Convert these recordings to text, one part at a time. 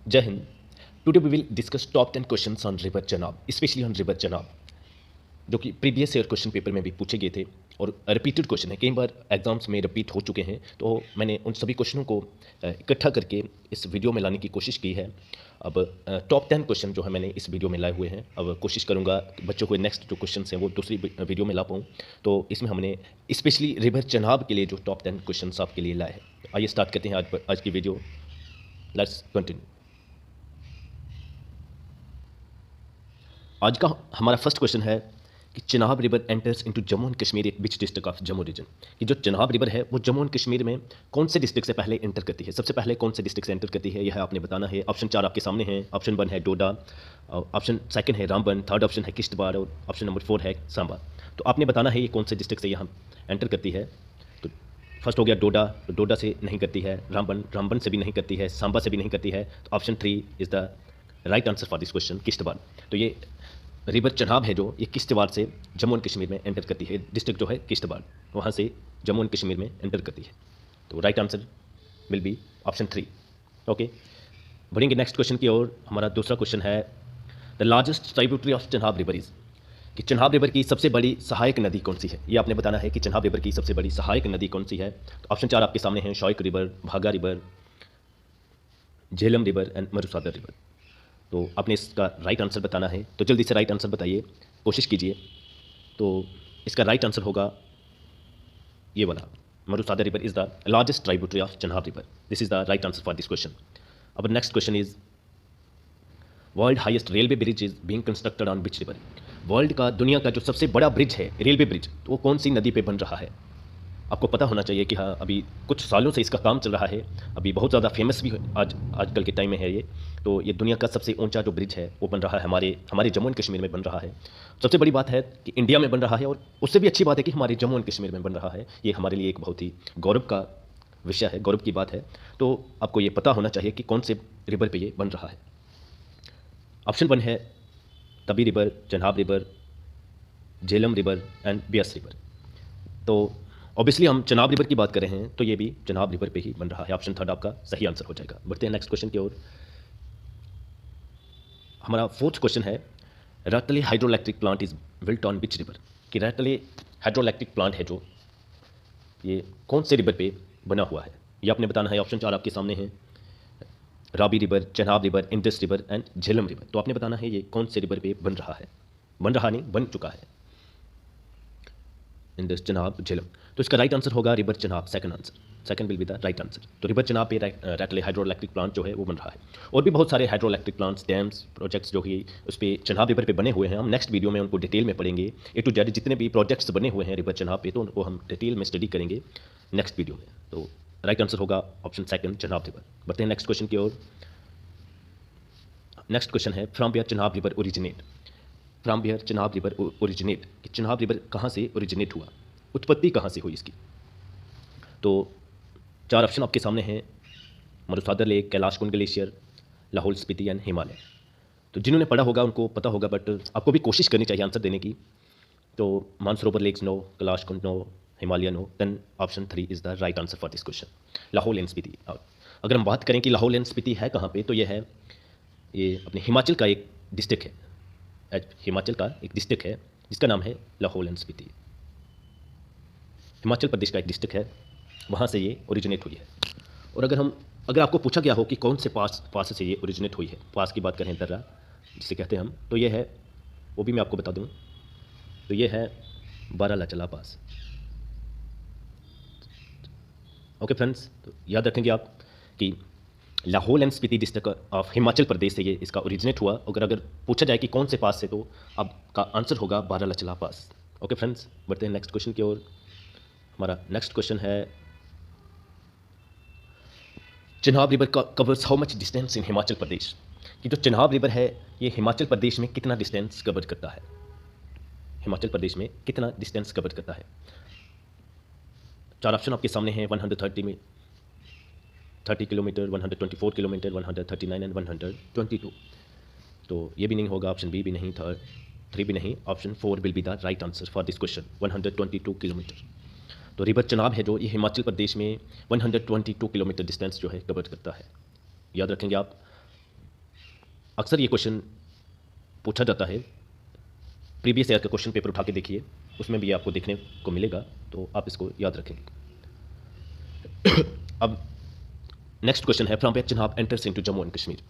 जय Hind. Today we will discuss top 10 questions on river Chenab, specially on river Chenab, जो कि previous year question paper में भी पूछे गए थे और रिपीटेड क्वेश्चन है, कई बार एग्जाम्स में रिपीट हो चुके हैं। तो मैंने उन सभी क्वेश्चनों को इकट्ठा करके इस वीडियो में लाने की कोशिश की है। अब टॉप 10 क्वेश्चन जो है मैंने इस वीडियो में लाए हुए हैं। अब कोशिश करूंगा कि बच्चों को नेक्स्ट जो क्वेश्चन हैं वो दूसरी वीडियो में ला पाऊँ। तो इसमें हमने स्पेशली रिवर चनाब के लिए जो टॉप 10 क्वेश्चन आपके लिए लाए हैं। आइए स्टार्ट करते हैं आज की वीडियो। Let's continue. आज का हमारा फर्स्ट क्वेश्चन है कि Chenab river enters into Jammu and Kashmir which district of Jammu region. कि जो चिनाब रिवर है वो जम्मू एंड कश्मीर में कौन से डिस्ट्रिक्ट से पहले एंटर करती है, सबसे पहले कौन से डिस्ट्रिक्ट से एंटर करती है, यह आपने बताना है। ऑप्शन 4 आपके सामने है। ऑप्शन 1 है डोडा, ऑप्शन सेकंड है रामबन, थर्ड ऑप्शन है किश्तवाड़ और ऑप्शन नंबर 4 है सांबा। तो आपने बताना है ये कौन से डिस्ट्रिक्ट से यहाँ एंटर करती है। तो फर्स्ट हो गया डोडा, तो डोडा से नहीं करती है। रामबन से भी नहीं करती है। सांबा से भी नहीं करती है। तो option 3 is the right answer for this question, Kishtwar. तो ये रिवर चनाब है जो ये किश्तवाड़ से जम्मू एंड कश्मीर में एंटर करती है। डिस्ट्रिक्ट जो है किश्तवाड़, वहाँ से जम्मू एंड कश्मीर में एंटर करती है। तो right answer will be option 3। Okay, बढ़ेंगे नेक्स्ट क्वेश्चन की ओर। हमारा दूसरा क्वेश्चन है the largest tributary of Chenab river is. कि चनाब रिवर की सबसे बड़ी सहायक नदी कौन सी है, ये आपने बताना है कि चनाब रिवर की सबसे बड़ी सहायक नदी कौन सी है। तो ऑप्शन 4 आपके सामने हैं शौक रिवर, भागा river, Jhelum river and Marusagar river. तो आपने इसका राइट आंसर बताना है। तो जल्दी से राइट आंसर बताइए, कोशिश कीजिए। तो इसका राइट आंसर होगा ये वाला, Marusudar river is the largest tributary of Chenab river. This is the right answer for this question. अब next question is world highest railway bridge is being constructed on which river. World का, दुनिया का जो सबसे बड़ा ब्रिज है, रेलवे ब्रिज, तो वो कौन सी नदी पे बन रहा है। आपको पता होना चाहिए कि हाँ, अभी कुछ सालों से इसका काम चल रहा है, अभी बहुत ज़्यादा फेमस भी आजकल के टाइम में है ये। तो ये दुनिया का सबसे ऊंचा जो ब्रिज है वो बन रहा है हमारे जम्मू एंड कश्मीर में बन रहा है। सबसे बड़ी बात है कि इंडिया में बन रहा है, और उससे भी अच्छी बात है कि हमारे जम्मू एंड कश्मीर में बन रहा है। ये हमारे लिए एक बहुत ही गौरव का विषय है, गौरव की बात है। तो आपको ये पता होना चाहिए कि कौन से रिवर पर ये बन रहा है। ऑप्शन 1 है तबी river, Chenab river, Jhelum river and Beas river. तो ऑब्वियसली हम चनाब रिवर की बात कर रहे हैं, तो ये भी चनाब रिवर पे ही बन रहा है। ऑप्शन 3 आपका सही आंसर हो जाएगा। बढ़ते हैं नेक्स्ट क्वेश्चन की ओर। हमारा फोर्थ क्वेश्चन है Ratle hydroelectric plant is built on which river. कि रैटले हाइड्रोइलेक्ट्रिक प्लांट है जो ये कौन से रिवर पे बना हुआ है, ये आपने बताना है। ऑप्शन 4 आपके सामने हैं Ravi river, Chenab river, Indus river and Jhelum river. तो आपने बताना है ये कौन से रिवर पे बन रहा है, बन रहा नहीं, बन चुका है। इंडस, चनाब, झेलम। तो इसका राइट आंसर होगा river Chenab, second answer, second will be the right answer. तो रिवर चनाब पे रैटले हाइड्रोइलेक्ट्रिक प्लांट जो है वो बन रहा है। और भी बहुत सारे हाइड्रोइलेक्ट्रिक प्लांट्स, डैम्स, प्रोजेक्ट्स जो कि उस पर चनाब रिवर पे बने हुए हैं। हम नेक्स्ट वीडियो में उनको डिटेल में पढ़ेंगे। ए टू जेड जितने भी प्रोजेक्ट्स बने हुए हैं रिवर चनाब पे, तो उनको हम डिटेल में स्टडी करेंगे नेक्स्ट वीडियो में। तो राइट आंसर होगा ऑप्शन सेकंड, चनाब रिवर। बढ़ते हैं नेक्स्ट क्वेश्चन की ओर। नेक्स्ट क्वेश्चन है from where Chenab river originate. From where Chenab river originate, कि चनाब रिवर कहाँ से ओरिजिनेट हुआ, उत्पत्ति कहाँ से हुई इसकी। तो 4 ऑप्शन आपके सामने हैं Marusagar lake, Kailash Kund glacier, Lahaul Spiti and Himalaya. तो जिन्होंने पढ़ा होगा उनको पता होगा, बट आपको भी कोशिश करनी चाहिए आंसर देने की। तो Mansarovar lakes no, Kailash Kund no, Himalaya no, then option 3 is the right answer for this question, Lahaul and Spiti. अगर हम बात करें कि लाहौल एंड स्पीति है कहाँ पे, तो ये है, ये अपने हिमाचल का एक डिस्ट्रिक्ट है। हिमाचल का एक डिस्ट्रिक्ट है जिसका नाम है लाहौल एंड स्पीति। हिमाचल प्रदेश का एक डिस्ट्रिक्ट है, वहाँ से ये ओरिजिनेट हुई है। और अगर आपको पूछा गया हो कि कौन से पास से ये ओरिजिनेट हुई है, पास की बात करें दर्रा जिसे कहते हैं हम, तो ये है, वो भी मैं आपको बता दूँ, तो ये है बारालाचला पास। ओके फ्रेंड्स, तो याद रखेंगे आप कि Lahaul and Spiti district of Himachal Pradesh से ये इसका ओरिजिनेट हुआ। अगर पूछा जाए कि कौन से पास से, तो आपका आंसर होगा बारालाचला पास। ओके फ्रेंड्स, बढ़ते हैं नेक्स्ट क्वेश्चन की ओर। हमारा नेक्स्ट क्वेश्चन है Chenab river covers how much distance in Himachal Pradesh. कि जो चिनाब रिवर है ये हिमाचल प्रदेश में कितना डिस्टेंस कवर करता है, हिमाचल प्रदेश में कितना डिस्टेंस कवर करता है। 4 ऑप्शन आपके सामने हैं 130 किलोमीटर, 124 किलोमीटर, 139 एंड 122। तो ये भी नहीं होगा, ऑप्शन बी भी नहीं, 3 भी नहीं, option 4 will be the right answer for this question, 122 kilometre. तो रिवर चनाब है जो ये हिमाचल प्रदेश में 122 किलोमीटर डिस्टेंस जो है कवर करता है। याद रखेंगे आप। अक्सर ये क्वेश्चन पूछा जाता है, प्रीवियस ईयर का क्वेश्चन पेपर उठा के देखिए, उसमें भी आपको देखने को मिलेगा, तो आप इसको याद रखेंगे। अब नेक्स्ट क्वेश्चन है, from where Chenab enters into Jammu and Kashmir.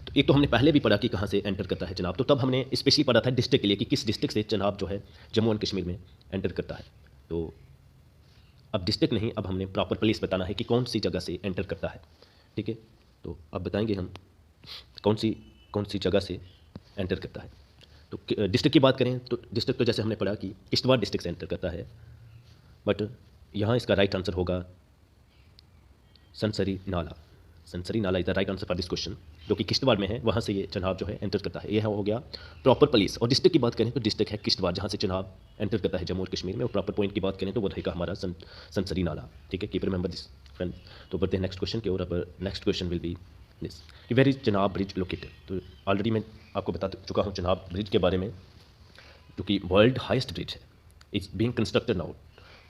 तो एक तो हमने पहले भी पढ़ा कि कहाँ से एंटर करता है चनाब, तो तब हमने स्पेशली पढ़ा था डिस्ट्रिक्ट के लिए कि किस डिस्ट्रिक्ट से चनाब जो है जम्मू एंड कश्मीर में एंटर करता है। तो अब डिस्ट्रिक्ट नहीं, अब हमने प्रॉपर प्लेस बताना है कि कौन सी जगह से एंटर करता है, ठीक है। तो अब बताएंगे हम कौन सी जगह से एंटर करता है। तो डिस्ट्रिक्ट की बात करें तो डिस्ट्रिक्ट तो जैसे हमने पढ़ा कि किश्तवाड़ डिस्ट्रिक्ट से एंटर करता है, बट यहाँ इसका राइट आंसर होगा सनसरी नाला। सनसरी नाला is the right answer for this question, जो कि किश्तवाड़ में है, वहाँ से ये चनाब जो है एंटर करता है। यह हो गया प्रॉपर प्लेस। और डिस्ट्रिक्ट की बात करें तो डिस्ट्रिक्ट है किश्तवाड़, जहाँ से चनाब एंटर करता है जम्मू और कश्मीर में। और प्रॉपर पॉइंट की बात करें तो वो रहेगा हमारा सनसरी नाला, ठीक है। Keep remember this friend. तो बढ़ते हैं नेक्स्ट क्वेश्चन की ओर। अब next question will be this कि where is Chenab bridge located. तो ऑलरेडी मैं आपको बता चुका हूँ चनाब ब्रिज के बारे में, जो कि वर्ल्ड हाइस्ट ब्रिज है, इट्स बीइंग कंस्ट्रक्टेड नाउ,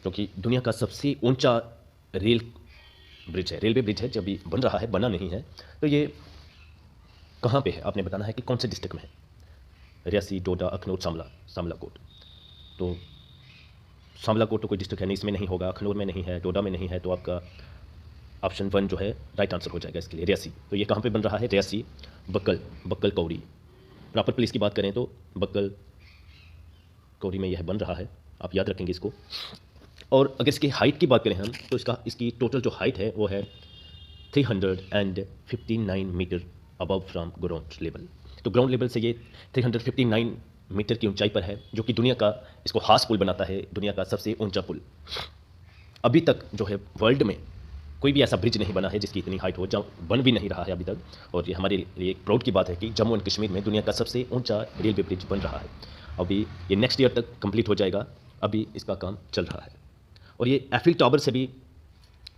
जो कि दुनिया का सबसे ऊंचा रेल ब्रिज है, रेलवे ब्रिज है, जब भी बन रहा है, बना नहीं है। तो ये कहाँ पे है आपने बताना है कि कौन से डिस्ट्रिक्ट में है। रियासी, डोडा, अखनूर, शामला कोट। तो शामला कोट तो कोई डिस्ट्रिक्ट है नहीं, इसमें नहीं होगा। अखनूर में नहीं है, डोडा में नहीं है, तो आपका ऑप्शन 1 जो है राइट आंसर हो जाएगा इसके लिए, रियासी। तो ये कहाँ पे बन रहा है, रियासी, बक्कल कौड़ी। प्रॉपर प्लेस की बात करें तो बक्कल कौड़ी में यह बन रहा है, आप याद रखेंगे इसको। और अगर इसकी हाइट की बात करें हम तो इसकी टोटल जो हाइट है वो है 359 metre above from ground level. तो ग्राउंड लेवल से ये 359 मीटर की ऊंचाई पर है, जो कि दुनिया का, इसको हास पुल बनाता है, दुनिया का सबसे ऊंचा पुल। अभी तक जो है वर्ल्ड में कोई भी ऐसा ब्रिज नहीं बना है जिसकी इतनी हाइट हो, जब बन भी नहीं रहा है अभी तक। और ये हमारे लिए एक प्राउड की बात है कि जम्मू एंड कश्मीर में दुनिया का सबसे ऊंचा रेलवे ब्रिज बन रहा है। अभी ये नेक्स्ट ईयर तक कंप्लीट हो जाएगा, अभी इसका काम चल रहा है। और ये एफिल टावर से भी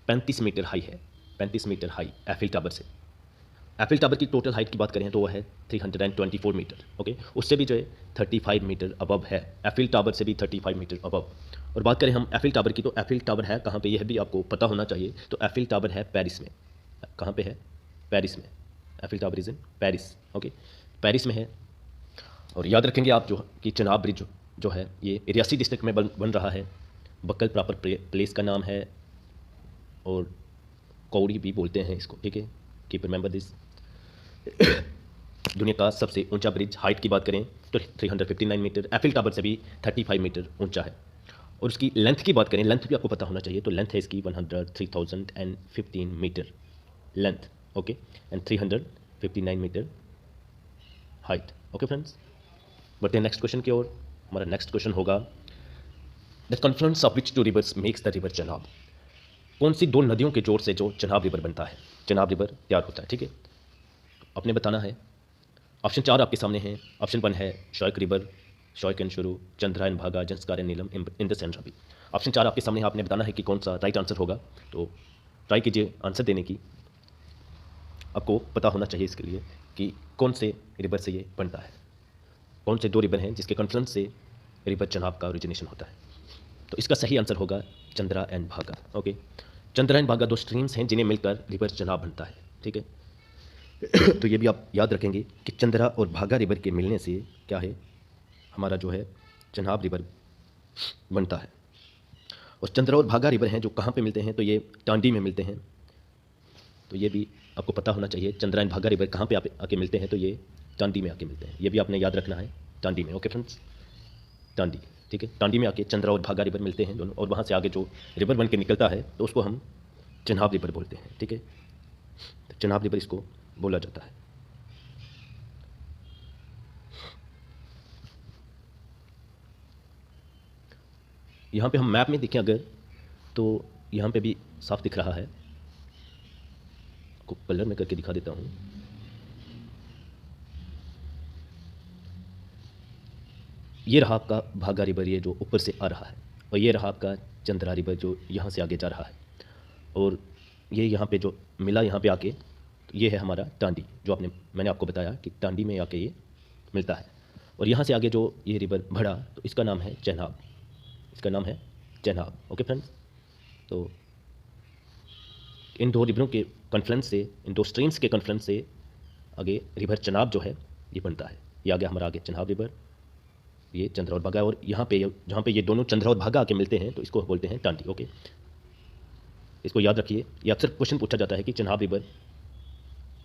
35 मीटर हाई है, 35 मीटर हाई एफिल टावर से। एफिल टावर की टोटल हाइट की बात करें तो वो है 324 मीटर, ओके। उससे भी जो है 35 मीटर अबव है, एफिल टावर से भी 35 मीटर अबव। और बात करें हम एफिल टावर की, तो एफिल टावर है कहाँ पे, यह भी आपको पता होना चाहिए। तो एफिल टावर है पेरिस में। कहाँ पे है, पेरिस में। Eiffel tower is in Paris, okay, Paris में है। और याद रखेंगे आप जो कि चनाब ब्रिज जो है ये रियासी डिस्ट्रिक्ट में बन रहा है। बक्कल प्रॉपर प्लेस का नाम है, और कौड़ी भी बोलते हैं इसको, ठीक है। Keep remember this. दुनिया का सबसे ऊंचा ब्रिज, हाइट की बात करें तो 359 मीटर, एफिल टावर से भी 35 मीटर ऊंचा है। और उसकी लेंथ की बात करें, लेंथ भी आपको पता होना चाहिए। तो लेंथ है इसकी 103,015 metre length, okay, and 359 metre height, okay friends. बढ़ते हैं नेक्स्ट क्वेश्चन की ओर। हमारा नेक्स्ट क्वेश्चन होगा, the confluence of which two rivers makes the river Chenab. कौन सी दो नदियों के जोड़ से जो चनाब रिवर बनता है, चनाब रिवर तैयार होता है, ठीक है। आपने बताना है। ऑप्शन 4 आपके सामने हैं। ऑप्शन 1 है शॉयक रिवर, शॉयक एंड शुरू, चंद्रा एंड भागा, Zanskar and Neelam, Indus and Ravi. Option 4 आपके सामने है, आपने बताना है कि कौन सा राइट आंसर होगा। तो ट्राई कीजिए आंसर देने की। आपको पता होना चाहिए इसके लिए कि कौन से रिवर से ये बनता है, कौन से दो रिवर हैं जिसके कॉन्फ्लुएंस से रिवर चनाब का ओरिजिनेशन होता है। तो इसका सही आंसर होगा चंद्रा एंड भागा, ओके। चंद्रा एंड भागा दो स्ट्रीम्स हैं जिन्हें मिलकर रिवर चनाब बनता है, ठीक है। तो ये भी आप याद रखेंगे कि चंद्रा और भागा रिवर के मिलने से क्या है, हमारा जो है चनाब रिवर बनता है। और चंद्रा और भागा रिवर हैं जो कहाँ पे मिलते हैं, तो ये टांडी में मिलते हैं। तो ये भी आपको पता होना चाहिए, चंद्रा एंड भागा रिवर कहाँ पे आके मिलते हैं, तो ये टांडी में आके मिलते हैं। ये भी आपने याद रखना है, टांडी में, ओके फ्रेंड्स, टांडी, ठीक है। टांडी में आके चंद्रा और भागा रिवर मिलते हैं दोनों, और वहाँ से आगे जो रिवर बन के निकलता है तो उसको हम चनाब रिवर बोलते हैं, ठीक है। तो चनाब रिवर इसको बोला जाता है। यहाँ पे हम मैप में देखें अगर, तो यहाँ पे भी साफ दिख रहा है। को कलर में करके दिखा देता हूँ। ये रहा आपका भागा रिवर, ये जो ऊपर से आ रहा है, और ये रहा आपका चंद्रा रिवर जो यहाँ से आगे जा रहा है। और ये यहाँ पे जो मिला यहाँ पे आके, तो ये है हमारा टांडी, जो मैंने आपको बताया कि टांडी में आके ये मिलता है। और यहाँ से आगे जो ये रिवर बढ़ा तो इसका नाम है चनाब, इसका नाम है चनाब, ओके फ्रेंड्स। तो इन दो रिवरों के कॉन्फ्लुएंस से, इन दो स्ट्रीम्स के कॉन्फ्लुएंस से आगे रिवर चनाब जो है ये बनता है। ये आ गया हमारा आगे चनाब रिवर, ये चंद्रा और भागा, और यहाँ पे जहाँ पे ये दोनों चंद्रा और भागा आके मिलते हैं तो इसको बोलते हैं टांडी। ओके, इसको याद रखिए। ये अक्सर क्वेश्चन पूछा जाता है कि चनाब रिवर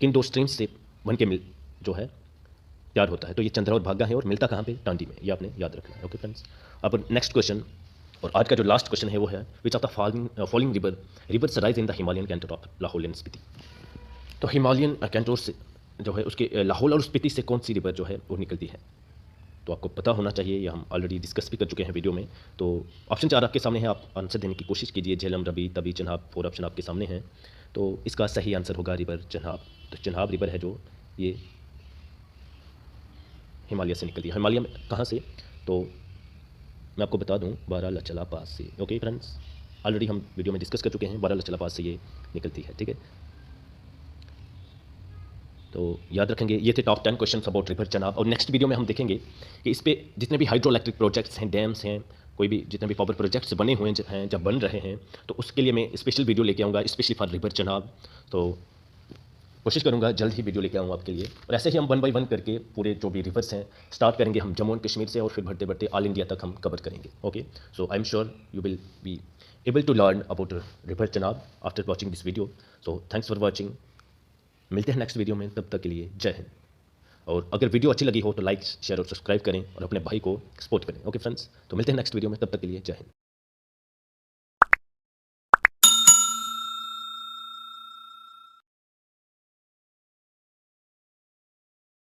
किन दो स्ट्रीम्स से बन के मिल जो है तैयार होता है, तो ये चंद्रा और भागा है और मिलता कहाँ पे, टांडी में। ये आपने याद रखना है। ओके फ्रेंड्स, अब नेक्स्ट क्वेश्चन और आज का जो लास्ट क्वेश्चन है वो है which of the following rivers rise in the Himalayan Centaur of Lahaul and Spiti. तो हिमालयन कैंटोर से जो है उसके लाहौल और स्पीति से कौन सी रिवर जो है वो निकलती है, तो आपको पता होना चाहिए। ये हम ऑलरेडी डिस्कस भी कर चुके हैं वीडियो में। तो ऑप्शन 4 आपके सामने है, आप आंसर देने की कोशिश कीजिए। झेलम, रवि, तवी, चनाब, 4 ऑप्शन आपके सामने हैं। तो इसका सही आंसर होगा रिवर चनाब। तो चनाब रिवर है जो ये हिमालय से निकलती है। हिमालय में कहाँ से, तो मैं आपको बता दूं बारालाचला पास से। ओके फ्रेंड्स, ऑलरेडी हम वीडियो में डिस्कस कर चुके हैं, बारालाचला पास से ये निकलती है। ठीक है, तो याद रखेंगे। ये थे top 10 question about river Chenab. और नेक्स्ट वीडियो में हम देखेंगे कि इस पे जितने भी हाइड्रो इलेक्ट्रिक प्रोजेक्ट्स हैं, डैम्स हैं, कोई भी जितने भी पावर प्रोजेक्ट्स बने हुए हैं, जब बन रहे हैं, तो उसके लिए मैं स्पेशल वीडियो लेके आऊँगा, स्पेशली फॉर रिवर चनाब। तो कोशिश करूँगा जल्द ही वीडियो लेके आऊँ आपके लिए। और ऐसे ही हम 1 बाय 1 करके पूरे जो भी रिवर्स हैं स्टार्ट करेंगे हम जम्मू एंड कश्मीर से, और फिर बढ़ते बढ़ते ऑल इंडिया तक हम कवर करेंगे। Okay, so I am sure you will be able to learn about river Chenab after watching this video. So thanks for watching. मिलते हैं नेक्स्ट वीडियो में, तब तक के लिए जय हिंद। और अगर वीडियो अच्छी लगी हो तो लाइक, शेयर और सब्सक्राइब करें और अपने भाई को सपोर्ट करें। ओके फ्रेंड्स, तो मिलते हैं नेक्स्ट वीडियो में, तब तक के लिए जय हिंद।